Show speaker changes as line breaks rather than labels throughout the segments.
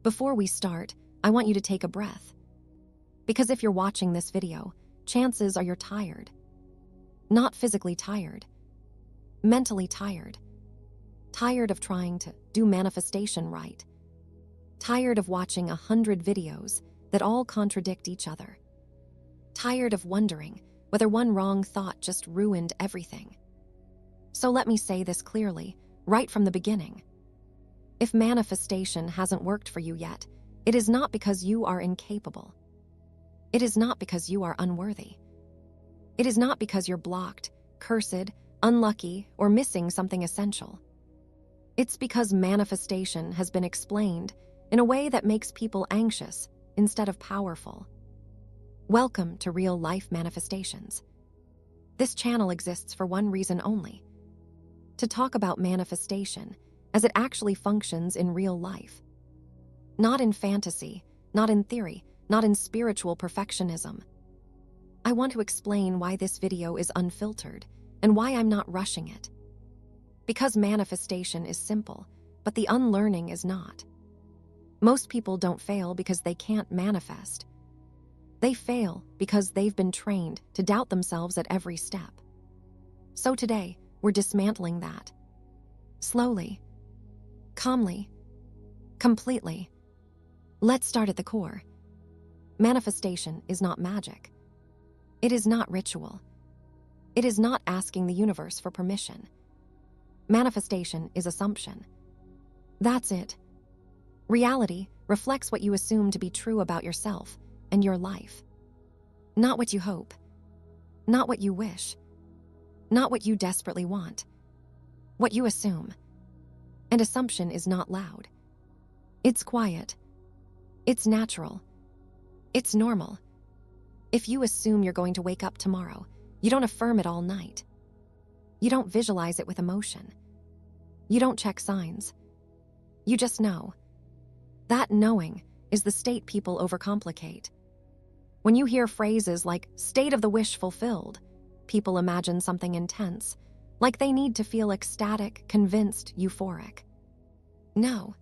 Before we start, I want you to take a breath. Because if you're watching this video, chances are you're tired. Not physically tired. Mentally tired. Tired of trying to do manifestation right. Tired of watching 100 videos that all contradict each other. Tired of wondering whether one wrong thought just ruined everything. So let me say this clearly, right from the beginning. If manifestation hasn't worked for you yet, it is not because you are incapable. It is not because you are unworthy. It is not because you're blocked, cursed, unlucky, or missing something essential. It's because manifestation has been explained in a way that makes people anxious instead of powerful. Welcome to Real Life Manifestations. This channel exists for one reason only: to talk about manifestation as it actually functions in real life. Not in fantasy, not in theory, not in spiritual perfectionism. I want to explain why this video is unfiltered and why I'm not rushing it. Because manifestation is simple, but the unlearning is not. Most people don't fail because they can't manifest. They fail because they've been trained to doubt themselves at every step. So today, we're dismantling that. Slowly, calmly, completely. Let's start at the core. Manifestation is not magic. It is not ritual. It is not asking the universe for permission. Manifestation is assumption. That's it. Reality reflects what you assume to be true about yourself and your life. Not what you hope. Not what you wish. Not what you desperately want. What you assume. And assumption is not loud. It's quiet. It's natural. It's normal. If you assume you're going to wake up tomorrow, you don't affirm it all night. You don't visualize it with emotion. You don't check signs. You just know. That knowing is the state people overcomplicate. When you hear phrases like state of the wish fulfilled, people imagine something intense, like they need to feel ecstatic, convinced, euphoric. No.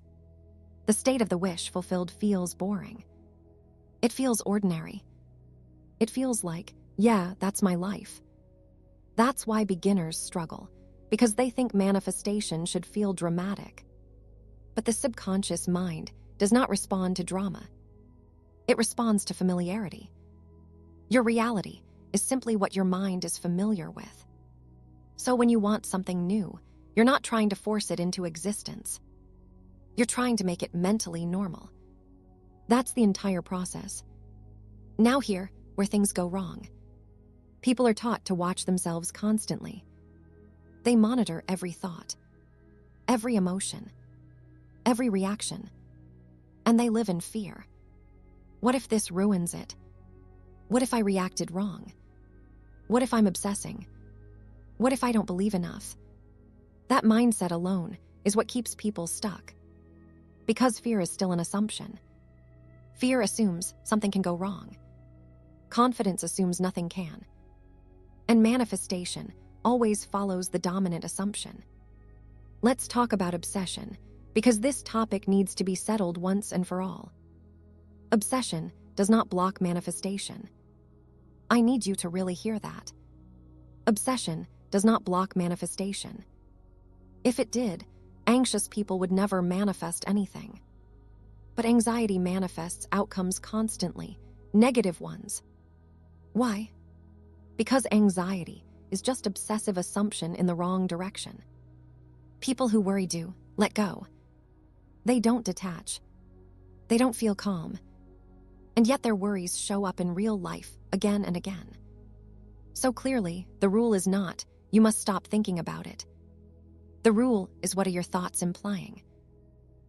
The state of the wish fulfilled feels boring. It feels ordinary. It feels like, yeah, that's my life. That's why beginners struggle, because they think manifestation should feel dramatic. But the subconscious mind does not respond to drama. It responds to familiarity. Your reality is simply what your mind is familiar with. So when you want something new, you're not trying to force it into existence. You're trying to make it mentally normal. That's the entire process. Now here, where things go wrong. People are taught to watch themselves constantly. They monitor every thought, every emotion, every reaction, and they live in fear. What if this ruins it? What if I reacted wrong? What if I'm obsessing? What if I don't believe enough? That mindset alone is what keeps people stuck. Because fear is still an assumption. Fear assumes something can go wrong. Confidence assumes nothing can. And manifestation always follows the dominant assumption. Let's talk about obsession, because this topic needs to be settled once and for all. Obsession does not block manifestation. I need you to really hear that. Obsession does not block manifestation. If it did, anxious people would never manifest anything. But anxiety manifests outcomes constantly, negative ones. Why? Because anxiety is just obsessive assumption in the wrong direction. People who worry do let go. They don't detach. They don't feel calm. And yet their worries show up in real life again and again. So clearly, the rule is not, you must stop thinking about it. The rule is, what are your thoughts implying?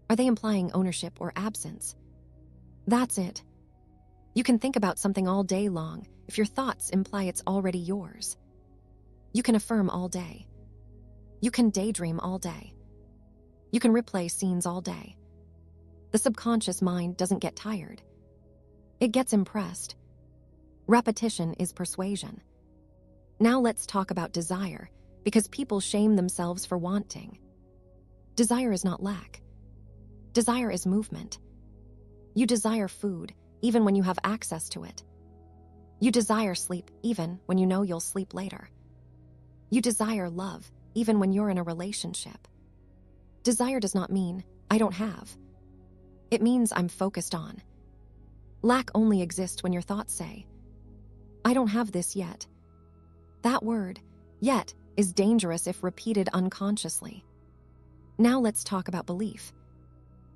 Are they implying ownership or absence? That's it. You can think about something all day long if your thoughts imply it's already yours. You can affirm all day. You can daydream all day. You can replay scenes all day. The subconscious mind doesn't get tired. It gets impressed. Repetition is persuasion. Now let's talk about desire, because people shame themselves for wanting. Desire is not lack. Desire is movement. You desire food, even when you have access to it. You desire sleep, even when you know you'll sleep later. You desire love, even when you're in a relationship. Desire does not mean, I don't have. It means I'm focused on. Lack only exists when your thoughts say, I don't have this yet. That word, yet, is dangerous if repeated unconsciously. Now let's talk about belief.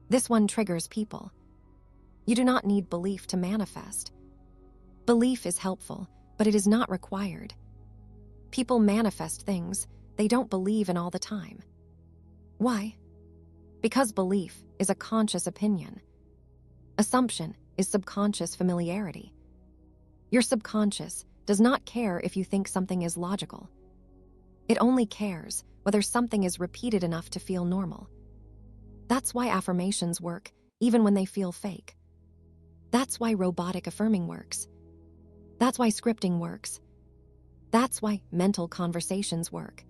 This one triggers people. You do not need belief to manifest. Belief is helpful, but it is not required. People manifest things they don't believe in all the time. Why? Because belief is a conscious opinion. Assumption is subconscious familiarity. Your subconscious does not care if you think something is logical. It only cares whether something is repeated enough to feel normal. That's why affirmations work, even when they feel fake. That's why robotic affirming works. That's why scripting works. That's why mental conversations work.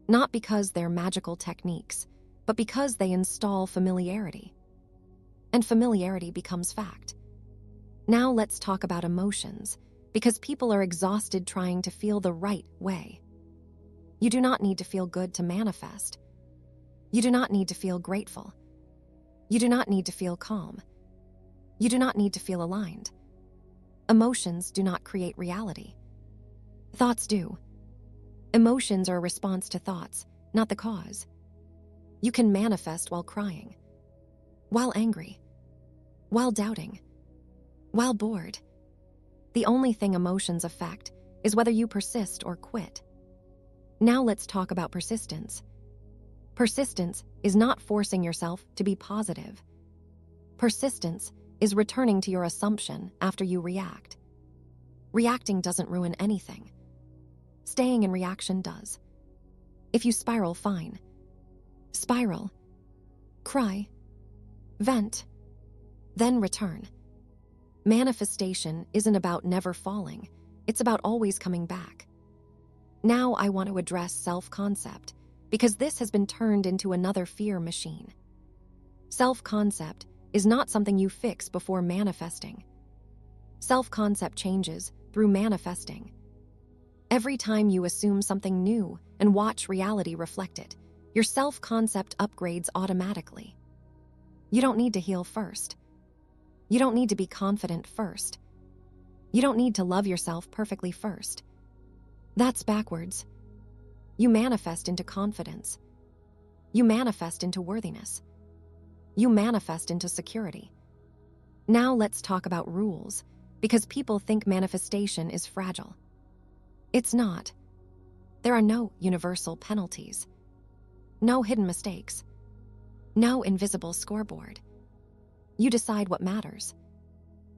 Not because they're magical techniques, but because they install familiarity. And familiarity becomes fact. Now let's talk about emotions, because people are exhausted trying to feel the right way. You do not need to feel good to manifest. You do not need to feel grateful. You do not need to feel calm. You do not need to feel aligned. Emotions do not create reality. Thoughts do. Emotions are a response to thoughts, not the cause. You can manifest while crying, while angry, while doubting, while bored. The only thing emotions affect is whether you persist or quit. Now let's talk about persistence. Persistence is not forcing yourself to be positive. Persistence is returning to your assumption after you react. Reacting doesn't ruin anything. Staying in reaction does. If you spiral, fine. Spiral. Cry. Vent. Then return. Manifestation isn't about never falling. It's about always coming back. Now I want to address self-concept, because this has been turned into another fear machine. Self-concept is not something you fix before manifesting. Self-concept changes through manifesting. Every time you assume something new and watch reality reflect it, your self-concept upgrades automatically. You don't need to heal first. You don't need to be confident first. You don't need to love yourself perfectly first. That's backwards. You manifest into confidence. You manifest into worthiness. You manifest into security. Now let's talk about rules, because people think manifestation is fragile. It's not. There are no universal penalties. No hidden mistakes. No invisible scoreboard. You decide what matters.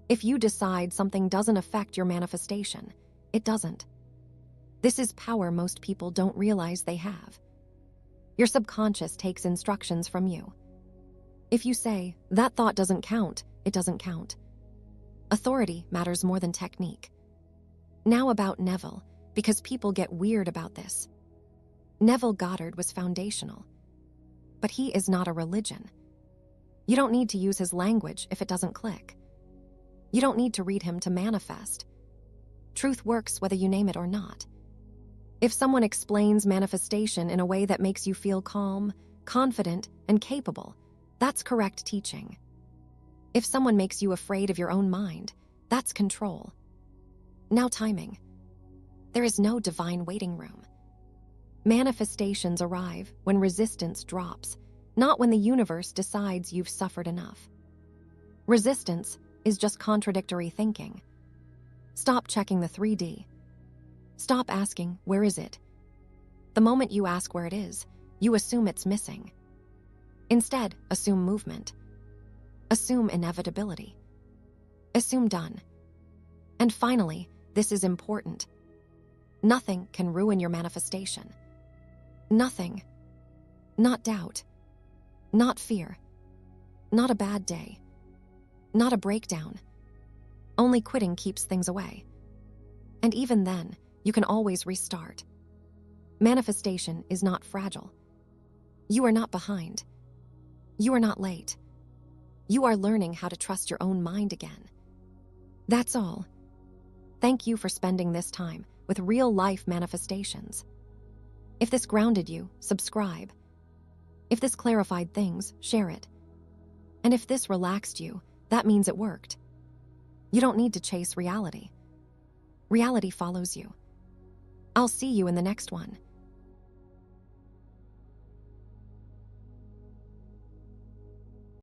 If you decide something doesn't affect your manifestation, it doesn't. This is power most people don't realize they have. Your subconscious takes instructions from you. If you say, that thought doesn't count, it doesn't count. Authority matters more than technique. Now about Neville, because people get weird about this. Neville Goddard was foundational. But he is not a religion. You don't need to use his language if it doesn't click. You don't need to read him to manifest. Truth works whether you name it or not. If someone explains manifestation in a way that makes you feel calm, confident, and capable, that's correct teaching. If someone makes you afraid of your own mind, that's control. Now timing. There is no divine waiting room. Manifestations arrive when resistance drops, not when the universe decides you've suffered enough. Resistance is just contradictory thinking. Stop checking the 3D. Stop asking, where is it? The moment you ask where it is, you assume it's missing. Instead, assume movement. Assume inevitability. Assume done. And finally, this is important. Nothing can ruin your manifestation. Nothing. Not doubt. Not fear. Not a bad day. Not a breakdown. Only quitting keeps things away. And even then, you can always restart. Manifestation is not fragile. You are not behind. You are not late. You are learning how to trust your own mind again. That's all. Thank you for spending this time with real-life manifestations. If this grounded you, subscribe. If this clarified things, share it. And if this relaxed you, that means it worked. You don't need to chase reality. Reality follows you. I'll see you in the next one.